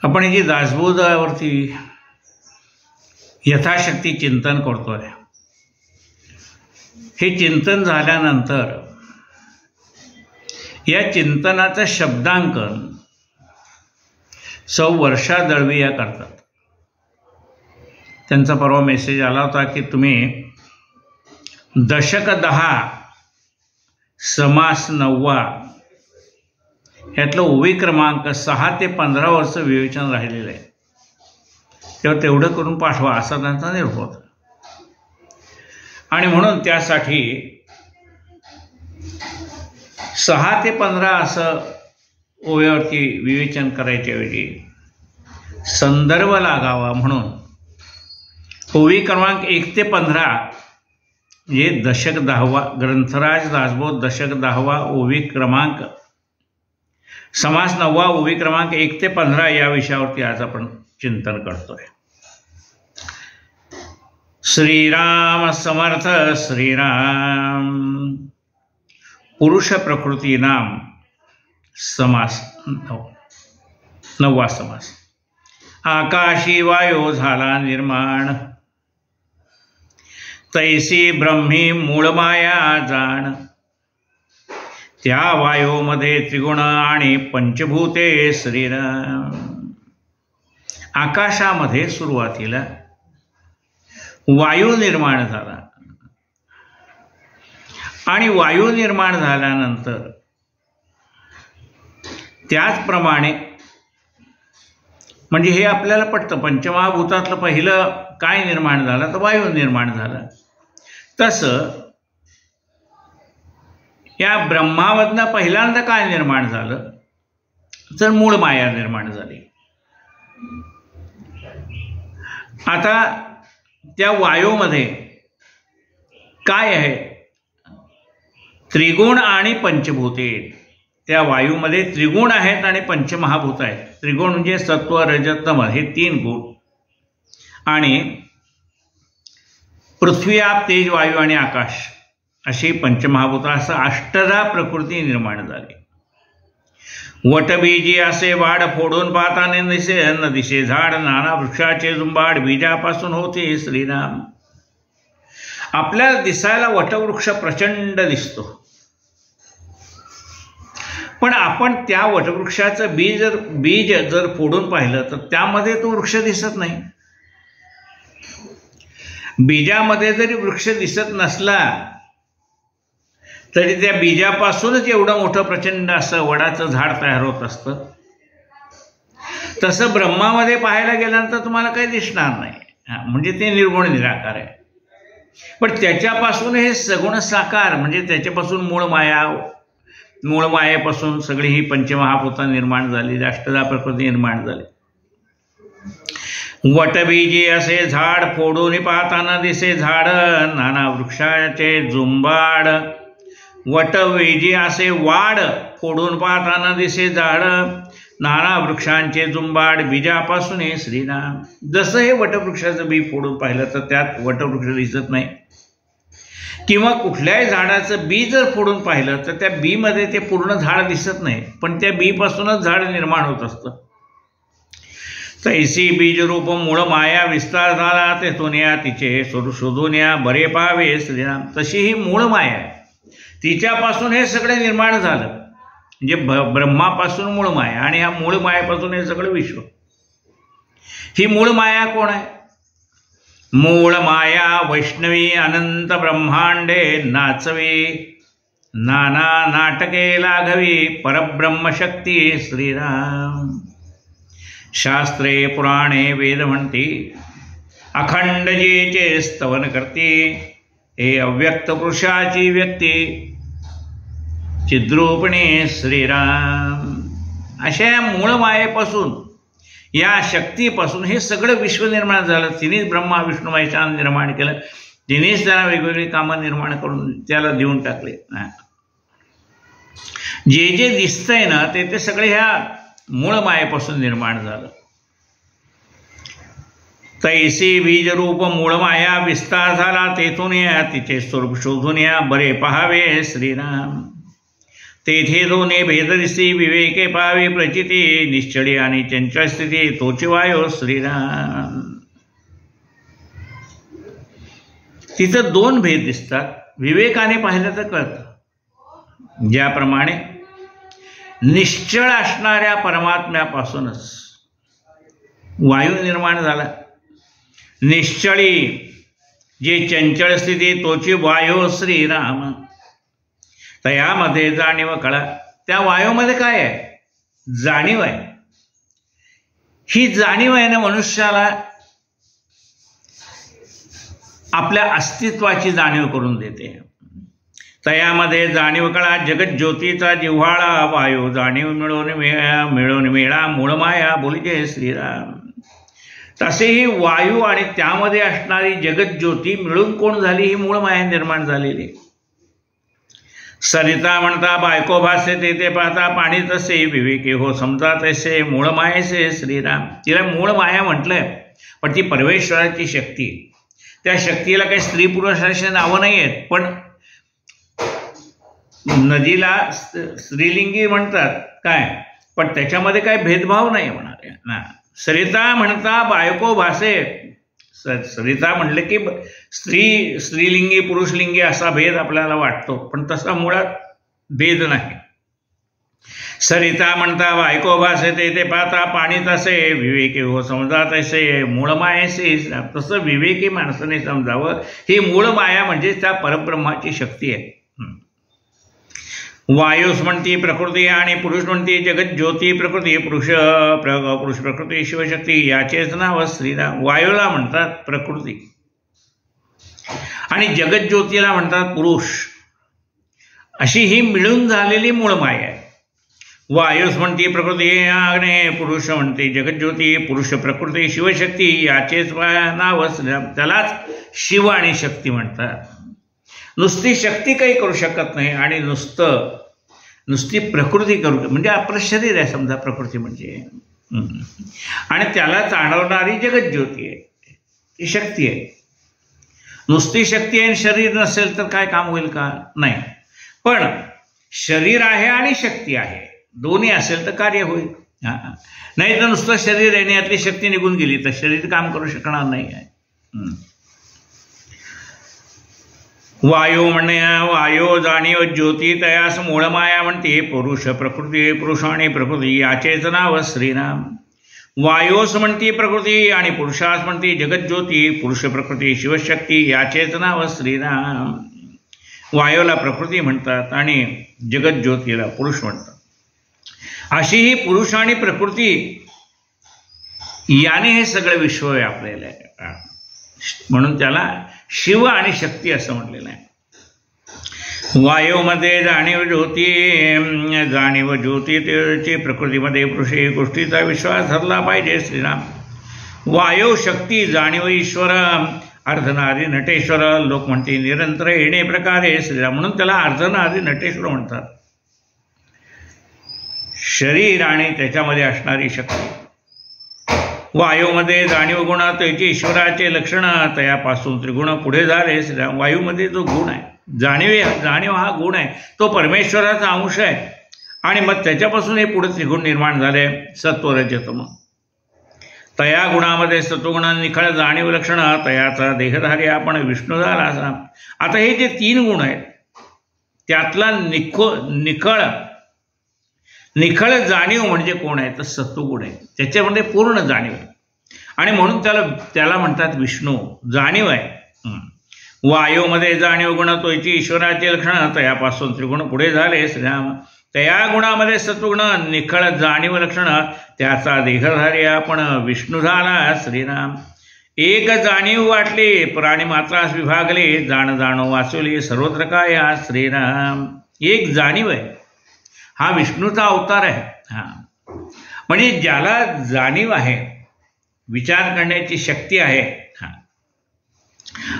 आपण जी दासबोधावरती यथाशक्ती चिंतन करतोय, हे चिंतन झाल्यानंतर या चिंतनाचं शब्दांकन सौ वर्षा दळवी या करतात. त्यांचा परवा मेसेज आला होता की तुम्ही दशक 10 समास 9 ह्यातलं ओवी क्रमांक 6 ते 15 वर्ष विवेचन राहिलेलं आहे, तेव्हा तेवढं करून पाठवा असा त्यांचा निरोप होता. आणि म्हणून त्यासाठी 6 ते 15 असं ओव्यावरती विवेचन करायच्या ऐवजी संदर्भ लागावा म्हणून ओवी क्रमांक 1 ते 15 हे दशक 10 ग्रंथराज दासबोध दशक 10 ओवी क्रमांक समास 9 ओवी क्रमांक 1 ते 15 या विषयावरती आज आपण चिंतन करतोय. श्रीराम समर्थ. श्रीराम. पुरुष प्रकृती नाम समास 9 समास. आकाशी वायो झाला निर्माण, तैसी ब्रह्मी मूळ माया जाण. त्या वायोमध्ये त्रिगुण आणि पंचभूते श्रीराम. आकाशामध्ये सुरुवातीला वायू निर्माण झाला आणि वायू निर्माण झाल्यानंतर त्याचप्रमाणे म्हणजे हे आपल्याला पटतं, पंचमहाभूतातलं पहिलं काय निर्माण झालं तर वायू निर्माण झालं. तसं या ब्रह्मामधनं पहिल्यांदा काय निर्माण झालं तर मूळ माया निर्माण झाली. आता त्या वायूमध्ये काय आहे, त्रिगुण आणि पंचभूते. त्या वायूमध्ये त्रिगुण आहेत आणि पंचमहाभूत आहेत. त्रिगुण म्हणजे सत्व रज तम हे 3 गुण, आणि पृथ्वी आप तेज वायू आणि आकाश अशी पंचमहाभूत, असं अष्टधा प्रकृती निर्माण झाली. वटबीजी असे वाड फोडून पाहताने दिसे न दिसे झाड, नाना वृक्षाचे जुंबाड बीजापासून होते श्रीराम. आपल्याला दिसायला वटवृक्ष प्रचंड दिसतो, पण आपण त्या वटवृक्षाचं बीज जर फोडून पाहिलं तर त्यामध्ये तो वृक्ष दिसत नाही. बीजामध्ये जरी वृक्ष दिसत नसला तरी त्या बीजापासूनच एवढं मोठं प्रचंड असं वडाचं झाड तयार होत असतं. तसं ब्रह्मामध्ये पाहायला गेल्यानंतर तुम्हाला काही दिसणार नाही, म्हणजे ते निर्गुण निराकार आहे. पण त्याच्यापासून हे सगुण साकार, म्हणजे त्याच्यापासून मूळ मायेपासून सगळी ही पंचमहाभूतं निर्माण झाली, अष्टधा प्रकृती निर्माण झाली. वटबीजी असे झाड फोडून पाहताना दिसे झाड, नाना वृक्षाचे जुंबाड. वटबीजी असे वाड फोडून पाहताना दिसे झाड, नाना वृक्षांचे जुंबाड बीजापासून हे श्रीराम. जसं हे वटवृक्षाचं बी फोडून पाहिलं तर त्यात वटवृक्ष दिसत नाही, किंवा कुठल्याही झाडाचं बी जर फोडून पाहिलं तर त्या बीमध्ये ते पूर्ण झाड दिसत नाही, पण त्या बीपासूनच झाड निर्माण होत असतं. तैसी बीजरूप मूळ माया विस्तार झाला, तेथून या तिचे शोधून या बरे पाहावे श्रीराम. तशी ही मूळ माया आहे, तिच्यापासून हे सगळे निर्माण झालं. म्हणजे ब्रह्मापासून मूळ माया आणि ह्या मूळ मायापासून हे सगळं विश्व. ही मूळ माया कोण आहे? मूळ माया वैष्णवी अनंत ब्रह्मांडे नाचवी, नाना नाटके लाघवी परब्रह्म शक्ती श्रीराम. शास्त्रे पुराणे वेद म्हणती, अखंड जेचे स्तवन करते, हे अव्यक्त पुरुषाची व्यक्ती चिद्रूपिणी श्रीराम. अशा मूळ मायेपासून, या शक्तीपासून हे सगळं विश्व निर्माण झालं. तिनेच ब्रह्मा विष्णू महेशान निर्माण केलं, तिनेच त्याला वेगवेगळी कामं निर्माण करून त्याला देऊन टाकले. जे जे दिसतंय ना ते सगळे ह्या मूळ मायेपासून निर्माण झालं. तैसी बीजरूप मूळ माया विस्तार झाला, तेथून या तिचे स्वरूप शोधून या बरे पहावे श्रीराम. तेथे दोन्ही भेदरिसी विवेके पावे प्रचिती निश्चळी आणि चंचल स्थिती तोची वायो श्रीराम. तिथं दोन भेद दिसतात. विवेकाने पाहिलं तर कळतं. ज्याप्रमाणे निश्चळ असणाऱ्या परमात्म्यापासूनच वायू निर्माण झाला. निश्चळी जे चंचल स्थिती तोची वायू श्रीराम. तयामध्ये जाणीव कळा. त्या वायूमध्ये काय आहे? जाणीव आहे. ही जाणीव आहे ना मनुष्याला आपल्या अस्तित्वाची जाणीव करून देते. तयामध्ये जाणीव कळा जगत ज्योतीचा जिव्हाळा वायू जाणीव मिळून मेळा मूळ माया बोलिजे श्रीराम. तसे ही वायू आणि त्यामध्ये असणारी जगत ज्योती मिळून कोण झाली? ही मूळ माया निर्माण झालेली. सरिता म्हणता बायको भासे तेथे पाहता पाणी तसे विवेके हो समजा तसे मूळ मायेसे श्रीराम. तिला मूळ माया म्हटलंय पण ती परमेश्वराची शक्ती. त्या शक्तीला काही स्त्री पुरुष असे नावं नाही आहेत. पण नदीला स्त्रीलिंगी म्हणतात काय, पण त्याच्यामध्ये काही भेदभाव नाही होणार ना. सरिता म्हणता बायको भासे. सरिता म्हटलं की स्त्रीलिंगी पुरुषलिंगी असा भेद आपल्याला वाटतो, पण तसा मुळात भेद नाही. सरिता म्हणता बायको भासे तेथे पाहता पाणी तसे विवेकी हो समजा तसे मूळ मायेसे. तसं विवेकी माणसाने समजावं. ही मूळ माया म्हणजे त्या परब्रह्माची शक्ती आहे. वायुस म्हणती प्रकृती आणि पुरुष म्हणती जगत ज्योती प्रकृती. पुरुष प्रकृती शिवशक्ती याचेच नाव श्रीराम. वायूला म्हणतात प्रकृती आणि जगत ज्योतीला म्हणतात पुरुष. अशी ही मिळून झालेली मूळ माया आहे. वायुस म्हणती प्रकृती आणि पुरुष म्हणते जगत ज्योती. पुरुष प्रकृती शिवशक्ती याचेच नाव श्रीराम. त्यालाच शिव आणि शक्ती म्हणतात. नुसती शक्ती काही करू शकत नाही आणि नुसती प्रकृती करू म्हणजे आपलं शरीर आहे समजा प्रकृती म्हणजे. आणि त्याला जाणवणारी जगत ज्योती आहे, ती शक्ती आहे. नुसती शक्ती आहे शरीर नसेल तर काय काम होईल का? नाही. पण शरीर आहे आणि शक्ती आहे दोन्ही असेल तर कार्य होईल. नाही तर नुसतं शरीर आहे आणि यातली शक्ती निघून गेली तर शरीर काम करू शकणार नाही आहे. वायू म्हणणे वायू जाणीव ज्योती तयास मूळ माया म्हणते. पुरुष प्रकृती पुरुष आणि प्रकृती याचेच नाव श्रीराम. वायोस म्हणती प्रकृती आणि पुरुषास म्हणती जगत ज्योती. पुरुष प्रकृती शिवशक्ती याचेच नाव श्रीराम. वायूला प्रकृती म्हणतात आणि जगत ज्योतीला पुरुष म्हणतात. अशी ही पुरुष आणि प्रकृती याने हे सगळं विश्व व्यापलेलं आहे. म्हणून त्याला शिव आणि शक्ती असं म्हटलेलं आहे. वायूमध्ये जाणीव ज्योती त्याची प्रकृतीमध्ये पुरुष गोष्टीचा विश्वास धरला पाहिजे श्रीराम. वायू शक्ती जाणीव ईश्वर अर्धनारी नटेश्वर. लोक म्हणते निरंतर येणे प्रकारे श्रीराम. म्हणून त्याला अर्धनारी नटेश्वर म्हणतात. शरीर आणि त्याच्यामध्ये असणारी शक्ती. वायूमध्ये जाणीव गुण त्याची ईश्वराचे लक्षण. तयापासून त्रिगुण पुढे झाले श्रीराम. वायूमध्ये जो गुण आहे जाणीव हा गुण आहे तो परमेश्वराचा अंश आहे. आणि मग त्याच्यापासून हे पुढे त्रिगुण निर्माण झाले सत्व रजतम. तया गुणामध्ये सत्वगुण निखळ जाणीव लक्षण. तयाचा देहधारी आपण विष्णू झाला असा. आता हे जे तीन गुण आहेत त्यातला निखळ जाणीव म्हणजे कोण आहे तर सत्वगुण आहे. त्याच्यामध्ये पूर्ण जाणीव आहे आणि म्हणून त्याला म्हणतात विष्णू. जाणीव आहे. वायूमध्ये जाणीव गुण तोची ईश्वराचे लक्षण. तयापासून त्रिगुण पुढे झाले श्रीराम. तया गुणामध्ये सत्वगुण निखळ जाणीव लक्षण. त्याचा देहधारी आपण विष्णू झाला श्रीराम. एक जाणीव वाटली प्राणी मात्रास विभागले. जाणो वाचवली सर्वत्र काय श्रीराम. एक जाणीव आहे हा विष्णूचा अवतार आहे. म्हणजे ज्याला जाणीव आहे विचार करण्याची शक्ती आहे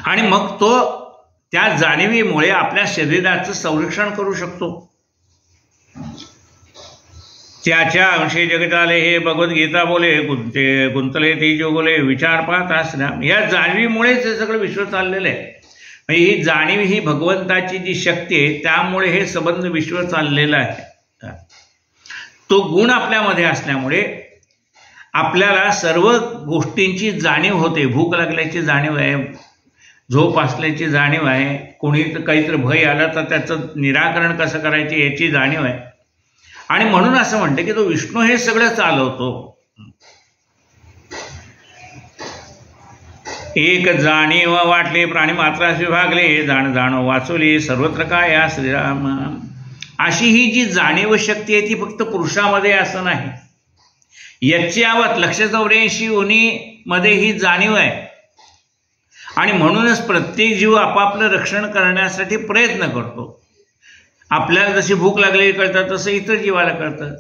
आणि मग तो त्या जाणीवीमुळे आपल्या शरीराचं संरक्षण करू शकतो. त्याच्या अंशी जगताले हे भगवद्गीता बोले गुंतले ती जो बोले विचार पाहत श्रीराम. या जाणीवीमुळेच हे सगळं विश्व चाललेलं आहे. म्हणजे ही जाणीव ही भगवंताची जी शक्ती आहे त्यामुळे हे संबंध विश्व चाललेलं आहे. तो गुण आपल्यामध्ये असल्यामुळे आपल्याला सर्व गोष्टींची जाणीव होते. भूक लागल्याची जाणीव आहे, झोप असल्याची जाणीव आहे, कोणी काहीतरी भय आलं तर त्याचं निराकरण कसं करायचे याची जाणीव आहे. आणि म्हणून असं म्हणते की तो विष्णू हे सगळं चालवतो. एक जाणीव वाटले प्राणी मात्रास विभागले, जाण जाणो वाचवली सर्वत्र काय या श्रीराम. अशी ही जी जाणीव शक्ती आहे ती फक्त पुरुषामध्ये असं नाही. यच्च्यावत 184 योनीमध्ये ही जाणीव आहे. आणि म्हणूनच प्रत्येक जीव आपापलं रक्षण करण्यासाठी प्रयत्न करतो. आपल्याला जशी भूक लागलेली कळतं तसं इतर जीवाला कळतं,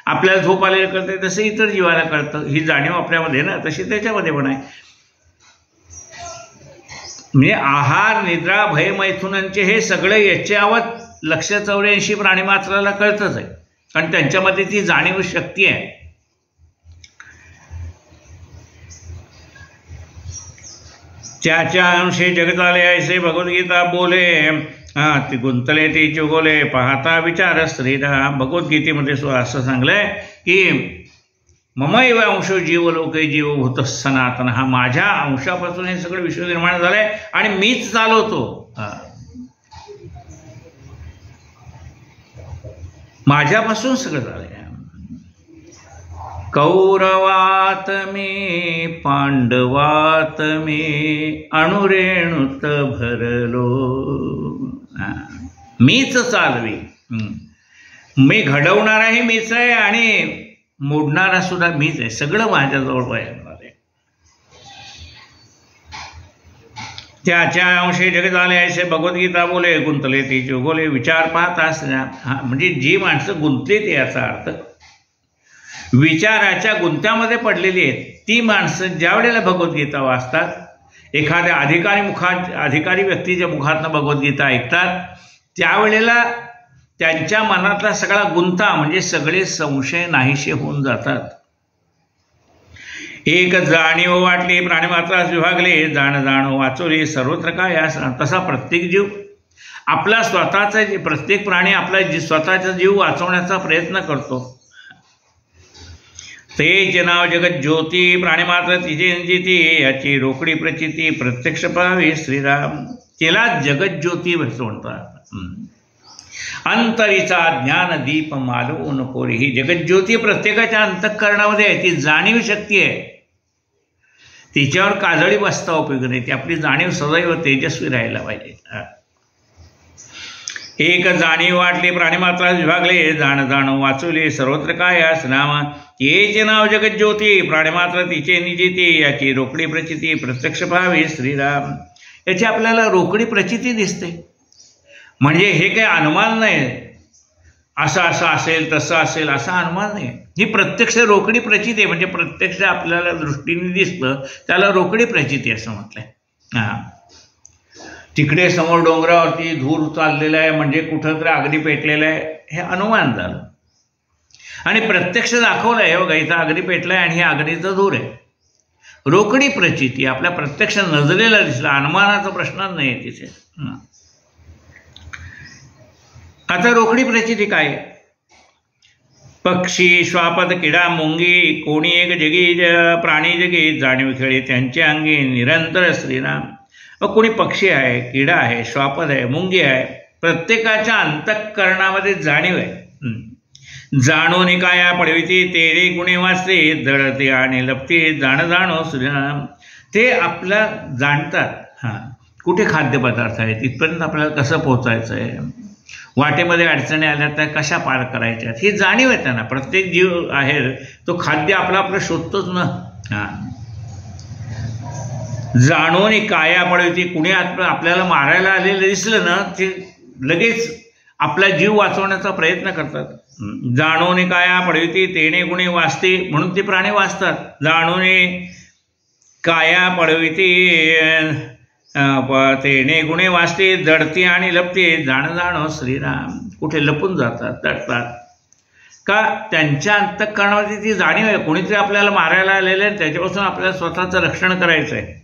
आपल्याला झोप आलेली कळते तसं इतर जीवाला कळतं. ही जाणीव आपल्यामध्ये ना तशी त्याच्यामध्ये पण आहे. म्हणजे आहार निद्रा भय मैथुनांचे हे सगळे यच्च्यावत 184 प्राणीमात्राला कळतच आहे, कारण त्यांच्यामध्ये ती जाणीव शक्ती आहे. त्याच्या अंशी जगताले ऐसे भगवद्गीता बोले, ती गुंतले ती चुगोले पाहता विचार श्रीराम. भगवद्गीतेमध्ये असं सांगलंय की ममैव अंशो जीवलोके जीवभूत सनातन. हा माझ्या अंशापासून हे सगळं विश्व निर्माण झालंय आणि मीच चालवतो. माझ्यापासून सगळं झालंय. कौरवात मी पांडवात मी अणुरेणुत भरलो. मीच चालवी, मी घडवणाराही मीच आहे आणि मोडणारा सुद्धा मीच आहे. सगळं माझ्याजवळ आहे. त्याच्या अंशी जगत आले असे भगवद्गीता बोले, गुंतले ती चुगोले विचार पाहतास. म्हणजे जी माणसं गुंतली ते याचा अर्थ विचाराच्या गुंत्यामध्ये पडलेली आहेत ती माणसं ज्या वेळेला भगवद्गीता वाचतात, एखाद्या अधिकारी व्यक्तीच्या मुखातनं भगवद्गीता ऐकतात, त्यावेळेला त्यांच्या मनातला सगळा गुंता म्हणजे सगळे संशय नाहीसे होऊन जातात. एक जाणीव वाटली प्राणीमात्रास विभागले, जाण जाणो वाचवली सर्वत्र काय या. तसा प्रत्येक जीव आपला स्वतःचा प्रत्येक प्राणी आपला स्वतःचा जीव वाचवण्याचा प्रयत्न करतो. तेचे नाव जगत ज्योती प्राणीमात्र तिचे जिती, याची रोकडी प्रचिती प्रत्यक्ष पाहावी श्रीराम. तिला जगत ज्योती म्हणतात. अंतरीचा ज्ञान दीप मालवून कोरी. ही जगज्योती प्रत्येकाच्या अंतःकरणामध्ये आहे. ती जाणीव शक्ती आहे. तिच्यावर काजळी बसता उपयोग नाही. ती आपली जाणीव सदैव तेजस्वी राहायला पाहिजे. एक जाणीव वाटली प्राणीमात्रास विभागले, जाण जाणो वाचवले सर्वत्र काय यास नाम. येचे नाव जगज्योती प्राणीमात्र तिचे निजिती, याची रोकडी प्रचिती प्रत्यक्ष पाहावी श्रीराम. याची आपल्याला रोकडी प्रचिती दिसते. म्हणजे हे काही अनुमान नाही, असं असं असेल तसं असेल असा अनुमान नाही. ही प्रत्यक्ष रोकडी प्रचिती आहे. म्हणजे प्रत्यक्ष आपल्याला दृष्टीने दिसतं त्याला रोकडी प्रचिती असं म्हटलंय. तिकडे समोर डोंगरावरती धूर चाललेला आहे म्हणजे कुठं तरी अग्नी पेटलेला आहे हे अनुमान झालं. आणि प्रत्यक्ष दाखवलं आहे बघा, इथं अग्नी पेटलाय आणि हे अग्नीचं धूर आहे. रोकडी प्रचिती आपल्या प्रत्यक्ष नजरेला दिसला, अनुमानाचा प्रश्नच नाही आहे तिथे. आता रोकडी प्रचिती काय? पक्षी श्वापद किडा मुंगी कोणी एक जगी प्राणी जगी, जाणीव खेळी त्यांच्या अंगी निरंतर श्रीराम. कोणी पक्षी आहे, किडा आहे, श्वापद आहे, मुंगी आहे, प्रत्येकाच्या अंतःकरणामध्ये जाणीव आहे. जाणून काया पडविती तेरे गुणे वाचते, दळते आणि लपते जाण जाणो श्रीराम. ते आपला जाणतात. कुठे खाद्यपदार्थ आहे तिथपर्यंत आपल्याला कसं पोहोचायचं आहे, वाटेमध्ये अडचणी आल्या तर कशा पार करायच्या, ही जाणीव आहे त्यांना. प्रत्येक जीव आहे तो खाद्य आपलं शोधतोच ना. जाणून काया पडविती, कुणी आपल्याला मारायला आलेलं दिसलं ना ते लगेच आपला जीव वाचवण्याचा प्रयत्न करतात. जाणून काया पडविती तेणे गुणे वाचते, म्हणून ते प्राणी वाचतात. जाणून काया पडविती तेणे गुणे वाचते, दडते आणि लपते जाण जाणो श्रीराम. कुठे लपून जातात, दडतात का? त्यांच्या अंतःकरणामध्ये ती जाणीव आहे कोणीतरी आपल्याला मारायला आलेलं आहे, त्याच्यापासून आपल्याला स्वतःचं रक्षण करायचं आहे.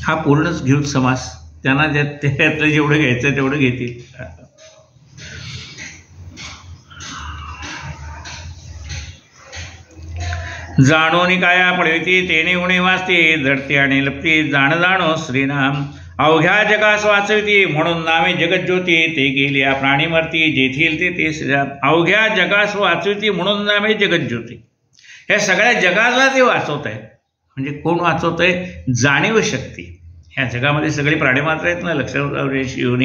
हा पूर्णच घेऊन समास, त्यांना त्यातलं जेवढं घ्यायचं तेवढं घेतील. जाणोनी काया पडविती तेने उणे वाचते, जडते आणि लपती जाण जाणो श्रीराम. अवघ्या जगास वाचविती म्हणून नावे जगज्योती, ते गेली या प्राणी मरती जेथील ते श्रीराम. अवघ्या जगास वाचविती म्हणून नावे जगज्योती. ह्या सगळ्या जगाला ते वाचवत आहेत. म्हणजे कोण वाचवत आहे? जाणीव शक्ती. ह्या जगामध्ये सगळी प्राणीमात्र आहेत ना, लक्षात येऊन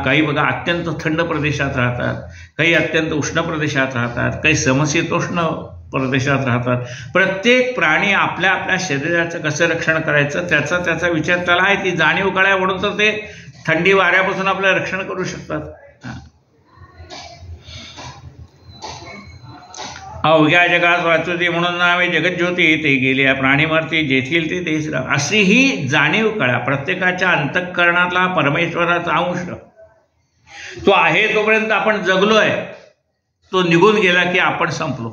काही बघा अत्यंत थंड प्रदेशात राहतात, काही अत्यंत उष्ण प्रदेशात राहतात, काही समशीतोष्ण प्रदेशात राहतात. प्रत्येक प्राणी आपल्या आपल्या शरीराचं कसं रक्षण करायचं त्याचा विचार त्याला आहे. ती जाणीव कळाय म्हणून तर ते थंडी वाऱ्यापासून आपलं रक्षण करू शकतात. अवघ्या जगात वाचवती म्हणून नावे जगज्योती, ते गेले प्राणी मरती जेथील ते श्रीराम. अशी ही जाणीव कळा. प्रत्येकाच्या अंतःकरणातला परमेश्वराचा अंश तो आहे. तोपर्यंत आपण जगलोय, तो निघून गेला की आपण संपलो.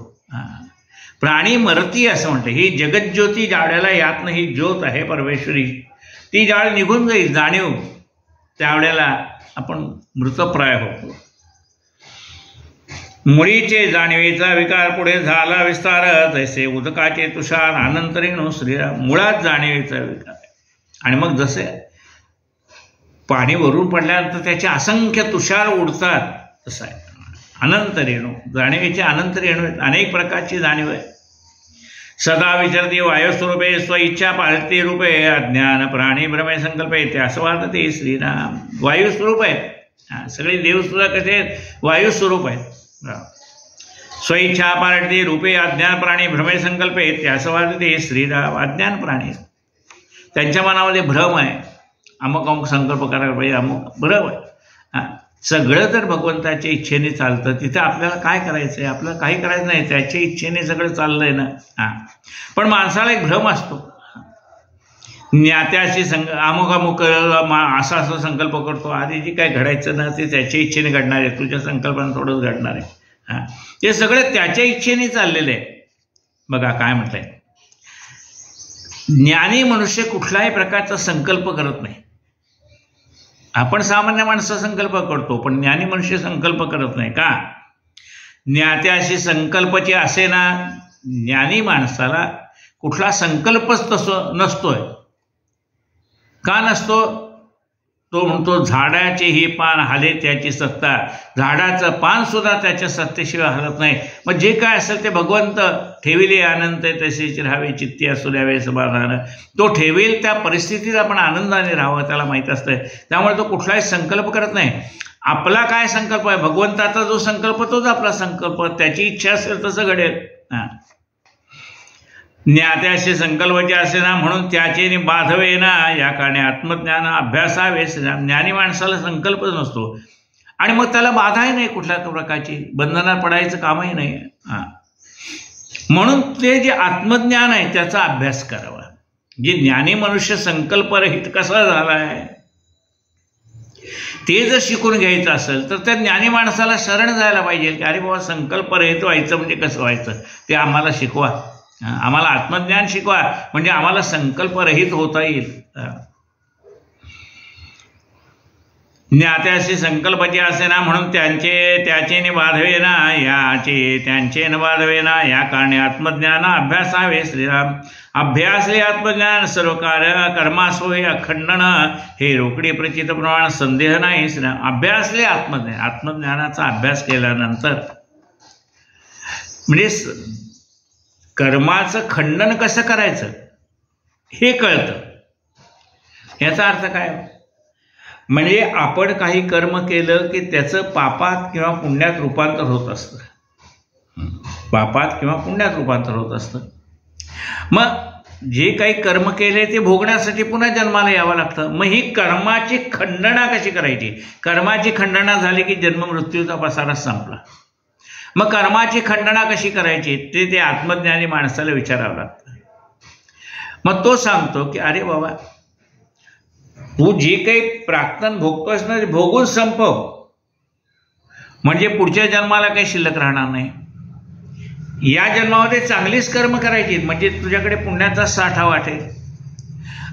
प्राणी मरती असं म्हणते. ही जगज्योती ज्यावेळेला यातनं ही ज्योत आहे परमेश्वरी, ती ज्यावेळेला निघून जाईल जाणीव, त्यावेळेला आपण मृतप्राय होतो. मुळीचे जाणीवेचा विकार पुढे झाला विस्तार, जैसे उदकाचे तुषार अनंतरीण श्रीराम. मुळात जाणीवेचा विकार आहे. आणि मग जसे पाणी वरून पडल्यानंतर त्याचे असंख्य तुषार उडतात तसं आहे अनंत रेणू. जाणीवेचे अनंत रेणू आहेत. अनेक प्रकारची जाणीव आहे. सदा विचरते वायुस्वरूपे स्वइच्छा पाळते रूपे, अज्ञान प्राणी भ्रमे संकल्पे ते असं वाटते श्रीराम. वायुस्वरूप आहेत. सगळे देवसुद्धा कसे वायुस्वरूप आहेत. स्वइच्छा पाळते रूपे अज्ञान प्राणी भ्रमे संकल्पे ते असं वाटते श्रीराम. अज्ञान प्राणी त्यांच्या मनामध्ये भ्रम आहे. अमुक अमुक संकल्प करायला पाहिजे, अमुक भ्रम आहे. सगळं जर भगवंताच्या इच्छेने चालतं, तिथं आपल्याला काय करायचं आहे? आपल्याला काही करायचं नाही, त्याच्या इच्छेने सगळं चाललंय ना. पण माणसाला एक भ्रम असतो. ज्ञात्याशी अमुक अमुक असा संकल्प करतो. आधी जे काय घडायचं ना ते त्याच्या इच्छेने घडणार आहे, तुझ्या संकल्पाने थोडंच घडणार आहे. ते सगळं त्याच्या इच्छेने चाललेलं आहे. बघा काय म्हटलंय, ज्ञानी मनुष्य कुठल्याही प्रकारचा संकल्प करत नाही. आपण सामान्य माणसं संकल्प करतो, पण ज्ञानी मनुष्य संकल्प करत नाही. का? ज्ञात्याशी संकल्पचे असे ना, ज्ञानी माणसाला कुठला संकल्पच तसं नसतोय. का नसतो? तो म्हणतो झाडाचेही पान हाले त्याची सत्ता. झाडाचं पान सुद्धा त्याच्या सत्तेशिवाय हलत नाही. मग जे काय असेल ते भगवंत ठेविले आनंद तसेच राहावे चित्ती असू द्यावे समाधान. तो ठेवेल त्या परिस्थितीत आपण आनंदाने राहावं त्याला माहीत असतंय. त्यामुळे तो कुठलाही संकल्प करत नाही. आपला काय संकल्प आहे? भगवंताचा जो संकल्प तोच आपला संकल्प. त्याची इच्छा असेल तसं घडेल. ज्ञात्याशी संकल्पचे असे ना म्हणून त्याचे बाधवे ना, या कारणे आत्मज्ञान अभ्यासावे. ज्ञानी माणसाला संकल्पच नसतो आणि मग त्याला बाधाही नाही, कुठल्या प्रकारची बंधनात पडायचं कामही नाही. म्हणून ते जे आत्मज्ञान आहे त्याचा अभ्यास करावा. जे ज्ञानी मनुष्य संकल्परहित कसा झाला आहे ते जर शिकून घ्यायचं असेल तर त्या ज्ञानी माणसाला शरण जायला पाहिजे की अरे बाबा संकल्परहित व्हायचं म्हणजे कसं व्हायचं ते आम्हाला शिकवा. आम्हाला आत्मज्ञान शिकवा म्हणजे आम्हाला संकल्परहित होता येईल. ज्ञात्याशी संकल्पचे असे ना म्हणून त्याचे न बाधवे ना, याचे त्यांचे न बाधवे ना, या कारणे आत्मज्ञान अभ्यासावे श्रीराम. अभ्यासले आत्मज्ञान सर्व कार्य कर्मासोय अखंडन, हे रोकडी प्रचित प्रमाण संदेह नाही श्रीराम. अभ्यासले आत्मज्ञान. आत्मज्ञानाचा अभ्यास केल्यानंतर म्हणजे कर्माचं खंडन कसं करायचं हे कळतं. याचा अर्थ काय? म्हणजे आपण काही कर्म केलं की त्याचं पापात किंवा पुण्यात रूपांतर होत असतं. पापात किंवा पुण्यात रूपांतर होत असतं. मग जे काही कर्म केले ते भोगण्यासाठी पुन्हा जन्माला यावं लागतं. मग ही कर्माची खंडना कशी करायची? कर्माची खंडना झाली की जन्म मृत्यूचा पसारा संपला. मग कर्माची खंडना कशी करायची ते आत्मज्ञानी माणसाला विचारावं लागतं. मग तो सांगतो की अरे बाबा तू जे काही प्राक्तन भोगतोस ना ते भोगून संपव, म्हणजे पुढच्या जन्माला काही शिल्लक राहणार नाही. या जन्मामध्ये चांगलीच कर्म करायची म्हणजे तुझ्याकडे पुण्याचा साठा वाटेल.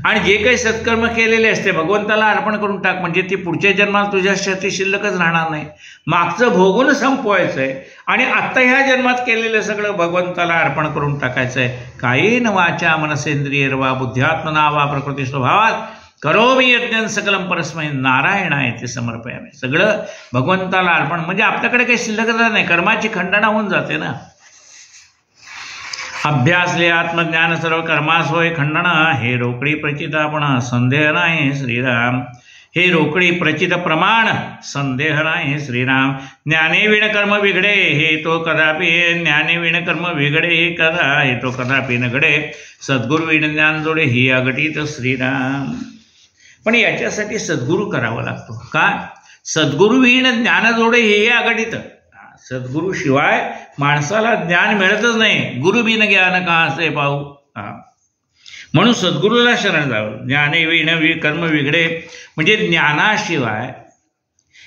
आणि जे काही सत्कर्म केलेले असते भगवंताला अर्पण करून टाक, म्हणजे ती पुढच्या जन्मात तुझ्यासाठी शिल्लकच राहणार नाही. मागचं भोगून संपवायचं आहे आणि आत्ता ह्या जन्मात केलेलं सगळं भगवंताला अर्पण करून टाकायचं आहे. कायेन वाचा मनसेंद्रियर्वा बुद्ध्यात्मना वा प्रकृती स्वभावात करोमि यज्ञं सकलं परस्मै नारायणाय ते समर्पयामि. सगळं भगवंताला अर्पण म्हणजे आपल्याकडे काही शिल्लक नाही, कर्माची खंडना होऊन जाते ना. अभ्यासले आत्मज्ञान सर्व कर्मास होय खंडन, हे रोकडी प्रचित आपण संदेह नाही श्रीराम. हे रोकडी प्रचित प्रमाण संदेह नाही श्रीराम. ज्ञाने विण कर्म बिघडे हे तो कदापि, ज्ञाने विण कर्म बिघडे हे कदा हे तो कदापि न घडे. सद्गुरु विण ज्ञान जोडे ही अघटित श्रीराम. पण याच्यासाठी सद्गुरू करावा लागतो. का? सद्गुरु विण ज्ञान जोडे हे अघटित. सद्गुरू शिवाय माणसाला ज्ञान मिळतच नाही. गुरु बिन ज्ञान कहासे पाहू. म्हणून सद्गुरूला शरण जावं. ज्ञाने विण कर्म बिघडे म्हणजे ज्ञानाशिवाय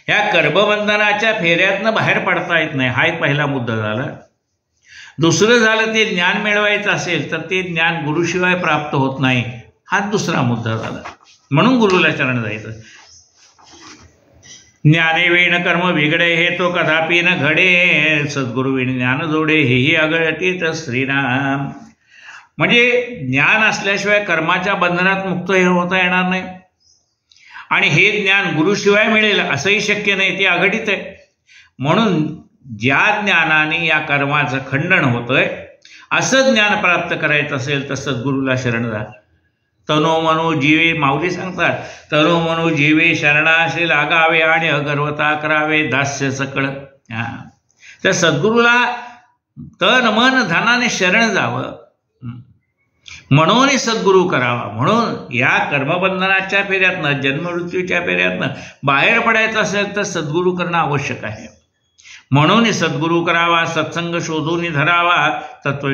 ह्या कर्मबंधनाच्या फेऱ्यातनं बाहेर पडता येत नाही. हा एक पहिला मुद्दा झाला. दुसरं झालं, ते ज्ञान मिळवायचं असेल तर ते ज्ञान गुरुशिवाय प्राप्त होत नाही. हा दुसरा मुद्दा झाला. म्हणून गुरुला शरण जायचं. ज्ञाने विण कर्म बिघडे हे तो कदापि न घडे. सद्गुरु विण ज्ञान जोडे हेही अघटित श्रीराम. म्हणजे ज्ञान असल्याशिवाय कर्माच्या बंधनात मुक्त होता येणार नाही आणि हे ज्ञान गुरुशिवाय मिळेल असंही शक्य नाही, ते अघटित आहे. म्हणून ज्या ज्ञानाने या कर्माचं खंडन होतंय असं ज्ञान प्राप्त करायचं असेल तर सद्गुरूला शरण जा. तनो मनो जीवे माऊली सांगतात, तनो मनो जीवे शरणाशी लागावे आणि अगर्वता करावे दास्य सकळ. तर सद्गुरूला तन मन धनाने शरण जावं म्हणून सद्गुरू करावा. म्हणून या कर्मबंधनाच्या फेऱ्यातनं जन्ममृत्यूच्या फेऱ्यातनं बाहेर पडायचं असेल तर सद्गुरू करणं आवश्यक आहे. म्हणून सद्गुरू करावा. सत्संग शोधून धरावा. तत्व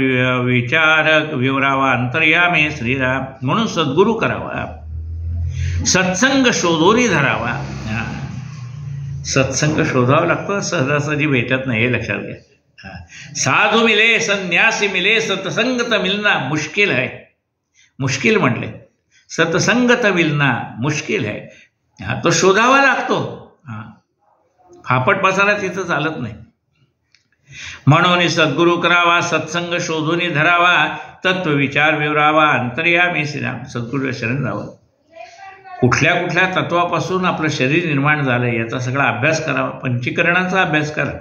विचारक विवरावा अंतर्यामी श्रीराम. म्हणून सद्गुरू करावा. सत्संग शोधून धरावा. सत्संग शोधावा लागतो, सहजासहजी भेटत नाही, हे लक्षात घ्या. साधू मिले संन्यासी मिले सत्संगत मिलना मुश्किल है. मुश्किल म्हटले, सत्संगत मिलना मुश्किल है. तो शोधावा लागतो. फापट बसायला तिथं चालत नाही. म्हणून सद्गुरू करावा. सत्संग शोधून धरावा. तत्व विचार विवरावा अंतर्यामी श्रीराम. सद्गुरूला शरण जावं. कुठल्या कुठल्या तत्वापासून आपलं शरीर निर्माण झालं याचा सगळा अभ्यास करावा. पंचीकरणाचा अभ्यास करा.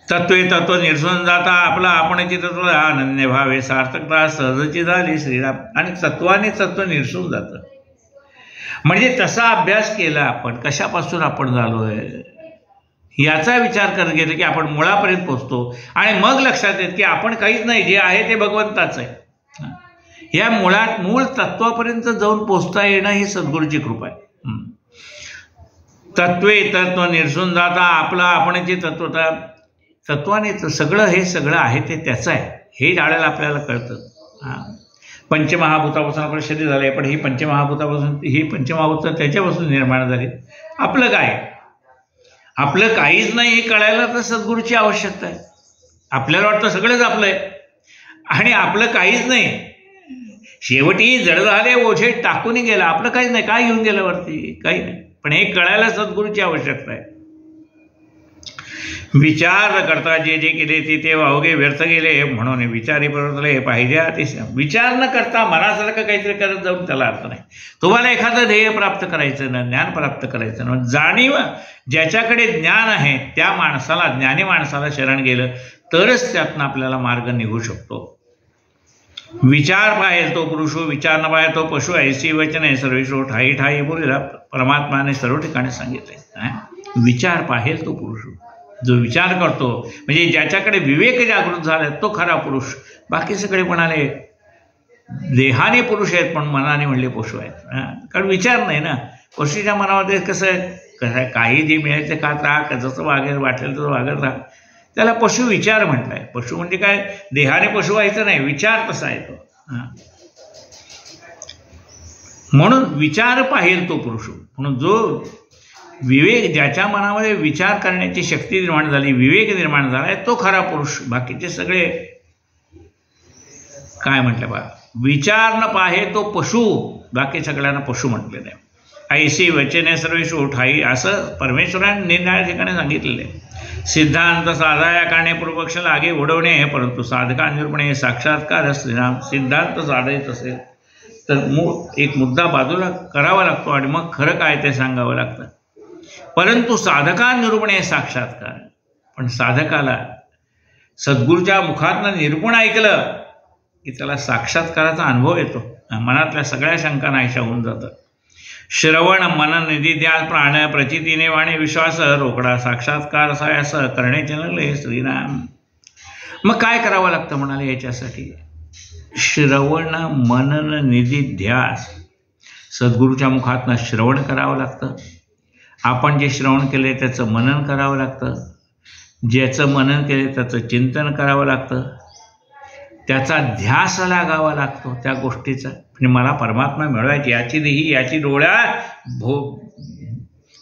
तत्वे तत्व निर्सून जाता आपला आपणची तत्व अनन्य भावे सार्थकता सहजची झाली श्रीराम. आणि तत्वाने तत्व निर्सून जातं. म्हणजे तसा अभ्यास केला आपण, कशापासून आपण झालोय याचा विचार करत गेलं की आपण मुळापर्यंत पोचतो. आणि मग लक्षात येत की आपण काहीच नाही, जे आहे ते भगवंताच आहे. या मूळ तत्वापर्यंत जाऊन पोचता येणं ही सद्गुरूची कृपा आहे. तत्वे तत्व निर्सून जाता आपला आपणची तत्वता. तत्वाने सगळं हे सगळं आहे ते त्याचं आहे हे जाणायला आपल्याला कळतं. पंचमहाभूतापासून आपलं शरीर झालं आहे, पण ही पंचमहाभूत त्याच्यापासून निर्माण झाली. आपलं काय? आपलं काहीच नाही हे कळायला तर सद्गुरूची आवश्यकता आहे. आपल्याला वाटतं सगळंच आपलं आहे आणि आपलं काहीच नाही. शेवटी जड झाले ओझे टाकून गेला, आपलं काहीच नाही. काय घेऊन गेलं वरती? काही नाही. पण हे कळायला सद्गुरूची आवश्यकता आहे. विचार करता जे जे केले ते अवघे व्यर्थ गेले. म्हणून विचारी परतले पाहिजे अतिशय. विचार न करता मनासारखं काहीतरी करत जाऊन त्याला अर्थ नाही. तुम्हाला एखादं ध्येय प्राप्त करायचं ना, ज्ञान प्राप्त करायचं ना, जाणीव ज्याच्याकडे ज्ञान आहे त्या माणसाला, ज्ञानी माणसाला शरण गेलं तरच त्यातनं आपल्याला मार्ग निघू शकतो. विचार पाहेल तो पुरुष, विचार न पाहेल तो पशु. ऐसी वचन आहे सर्वेशो ठाई ठाई बोलीला परमात्माने सर्व ठिकाणी सांगितले. विचार पाहेल तो पुरुष. जो विचार करतो म्हणजे ज्याच्याकडे विवेक जागृत झाला तो खरा पुरुष. बाकी सगळे म्हणाले देहाने पुरुष आहेत पण मनाने म्हणले पशु आहेत. कारण विचार नाही ना. पशुच्या मनामध्ये कसं आहे, काही जे मिळायचं खात राहा, जसं वागेल वाटेल तसं वागत राहा. त्याला पशु विचार म्हटलाय. पशु म्हणजे काय? देहाने पशु व्हायचं नाही, विचार तसा आहे तो. म्हणून विचार पाहिल तो पुरुष. म्हणून जो विवेक, ज्याच्या मनामध्ये विचार करण्याची शक्ती निर्माण झाली, विवेक निर्माण झालाय तो खरा पुरुष. बाकीचे सगळे काय म्हटलं बा, विचार न पाहे तो पशु, बाकी सगळ्यांना पशु म्हटलेलं आहे. ऐसी वचने सर्वेषु ठाई, असं परमेश्वराने निरनिराळ्या ठिकाणी सांगितलेलं आहे. सिद्धांत साधाया कारणे पूर्वपक्ष लागे उडवणे, परंतु साधका निरूपणे साक्षात्कार श्रीराम. सिद्धांत साधायचं असेल तर एक मुद्दा बाजूला करावा लागतो आणि मग खरं काय ते सांगावं लागतं. परंतु साधका निरूपणे साक्षात्कार, पण साधकाला सद्गुरूच्या मुखातनं निरूपण ऐकलं की त्याला साक्षात्काराचा अनुभव येतो. मनातल्या सगळ्या शंका नाहीशा होऊन जातात. श्रवण मनन निधी ध्यास प्राण प्रचितीने वाणे विश्वास रोकडा साक्षात्कार सायास करण्याचे नले श्रीराम. मग काय करावं लागतं म्हणाले याच्यासाठी? श्रवण मनन निधी ध्यास, सद्गुरूच्या मुखातनं श्रवण करावं लागतं. आपण जे श्रवण केले त्याचं मनन करावं लागतं. ज्याचं मनन केले त्याचं चिंतन करावं लागतं. त्याचा ध्यास लागावा लागतो त्या गोष्टीचा. म्हणजे मला परमात्मा मिळवायची, याची देही याची डोळ्या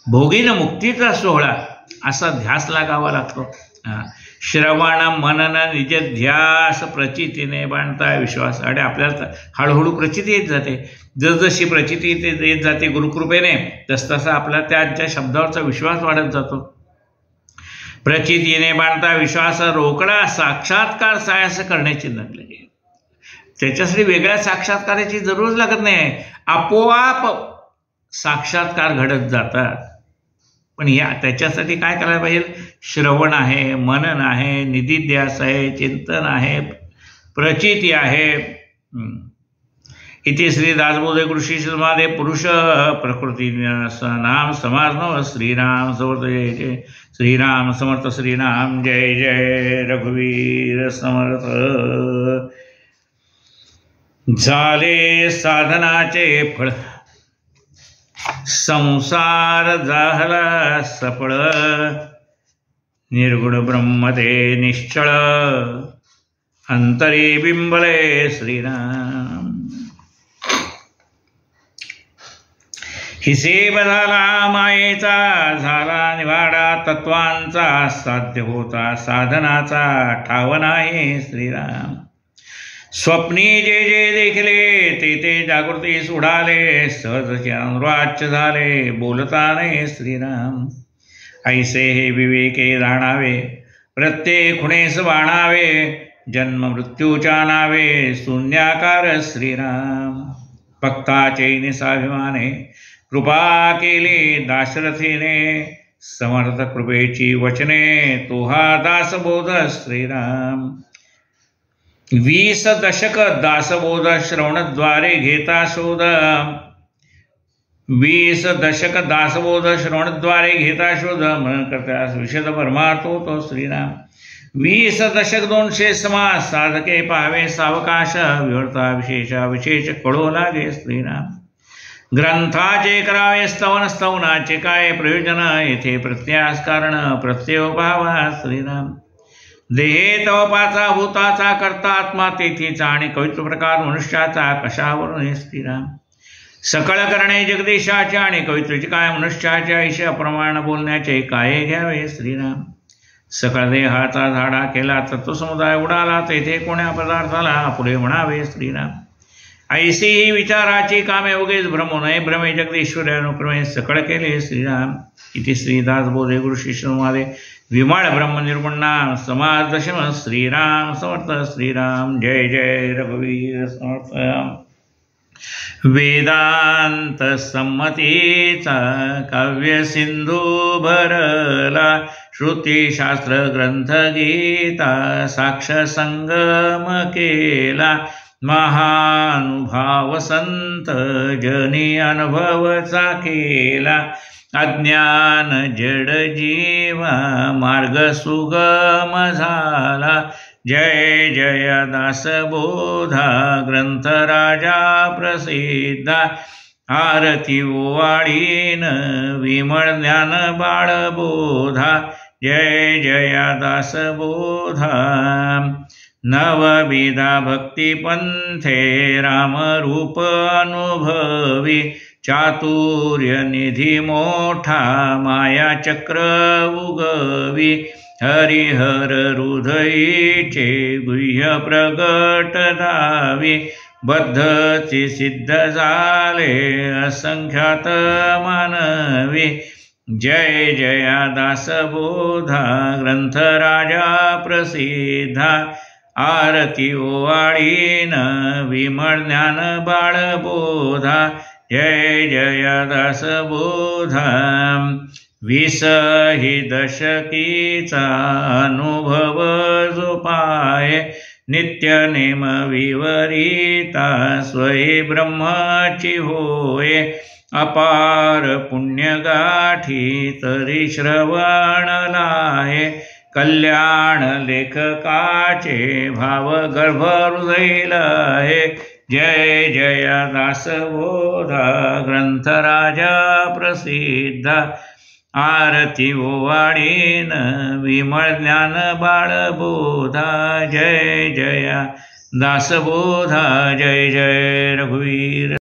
भोगीन मुक्तीचा सोहळा, असा ध्यास लागावा लागतो. श्रवण मनन निज ध्यास प्रचितीने बांधता विश्वास. आणि आपल्याला हळूहळू प्रचिती येत जाते. जसजशी प्रचिती येत जाते गुरुकृपेने, तसतसा आपला त्यांच्या शब्दावरचा विश्वास वाढत जातो. प्रचितीने बांधता विश्वास रोकडा साक्षात्कार सायास करण्याची नगले. त्याच्यासाठी वेगळ्या साक्षात्काराची जरूर लागत नाही, आपोआप साक्षात्कार घडत जातात. पण त्याच्यासाठी काय करायला पाहिजे? श्रवण आहे, मनन आहे, निधिध्यास आहे, चिंतन आहे, प्रचिती आहे. इथे श्री दासबोधे कृषी समाधे पुरुष प्रकृती नाम समाज श्रीराम समर्थ जय जय श्रीराम समर्थ श्रीराम जय जय रघुवीर समर्थ. झाले साधनाचे फळ संसार झाला सफळ निर्गुण ब्रह्मते निश्चळ अंतरी बिंबले श्रीराम. हिसेब झाला मायेचा झाला निवाडा तत्वांचा साध्य होता साधनाचा ठाव नाही श्रीराम. स्वप्नी जे जे देखले ते ते जागृतीस उडाले सहज अनुराच्य झाले बोलता नाही श्रीराम. ऐसे हे विवेके जाणावे प्रत्येक खुणेस बाणावे जन्म मृत्यूच्या नावे शून्याकार श्रीराम. भक्ताचे निसाभिमाने कृपा केली दाशरथीने समर्थ कृपेची वचने तो हा दासबोध श्रीराम. 20 दशक दासबोध श्रवणद्वारे घेता शोध. 20 दशक दासबोध श्रवणद्वारे घेता शोध म्हणून करतास विशद परमार्थ होतो श्रीराम. 20 दशक 200 समास साधके पाहावे सावकाश विवर्ता विशेष कळो लागे श्रीराम. ग्रंथाचे करावे स्तवन स्तवनाचे काय प्रयोजन येथे प्रत्यास कारण प्रत्यय भावा श्रीराम. देहे तवपाचा भूताचा करता आत्मा तेथीचा आणि कवित्व प्रकार मनुष्याचा कशावरून श्रीराम. सकळ करणे जगदीशाचे आणि कवित्वाचे काय मनुष्याच्या ऐशा प्रमाण बोलण्याचे काय घ्यावे श्रीराम. सकळ देहाचा झाडा केला तत्वसमुदाय उडाला तेथे कोण्या पदार्थाला पुढे म्हणावे श्रीराम. ऐसी ही विचाराची कामे उगेच भ्रमो नये भ्रमे जगदीश्वरी अनुक्रमे सकळ केले श्रीराम. इति श्रीदासबोधे गुरुशिष्यमादे विमाळ ब्रह्मनिर्गुण समाज दशम श्रीराम समर्थ श्रीराम जय जय रघुवीर समर्थ. वेदांत संमतीचा काव्य सिंधू भरला श्रुतिशास्त्र ग्रंथ गीता साक्ष संगम केला महानुभाव संत जनी अनुभवचा केला. अज्ञान जड जीवा मार्ग सुगम झाला. जय जय दासबोधा ग्रंथ राजा प्रसिद्धा आरती ओवाळीन विमळ ज्ञान बाळबोधा. जय जय दासबोधा नवविधा भक्ती पंथे रामरूप अनुभवी चातुर्य निधी मोठा माया चक्र उगवी. हरिहर हृदयीचे गुह्य प्रगट धावी बद्धची सिद्ध झाले असंख्यात मानवी। जय जया दासबोधा ग्रंथ राजा प्रसिद्धा। आरती ओवाळीन विमळ ज्ञान बाळबोधा। जय जया दासबोधा। 20 ही दशकीचा अनुभव जो पाये। नित्य नेम विवरिता स्वयं ब्रह्माची होय। अपार पुण्य गाठी तरी श्रवण लाये। कल्याण लेखकाचे भाव गर्भ हृदय लये। जय जया दासबोधा ग्रंथ राजा प्रसिद्धा। आरती ओवाळीन विमळ ज्ञान बाळबोधा। जय जया दासबोधा। जय जय रघुवीर।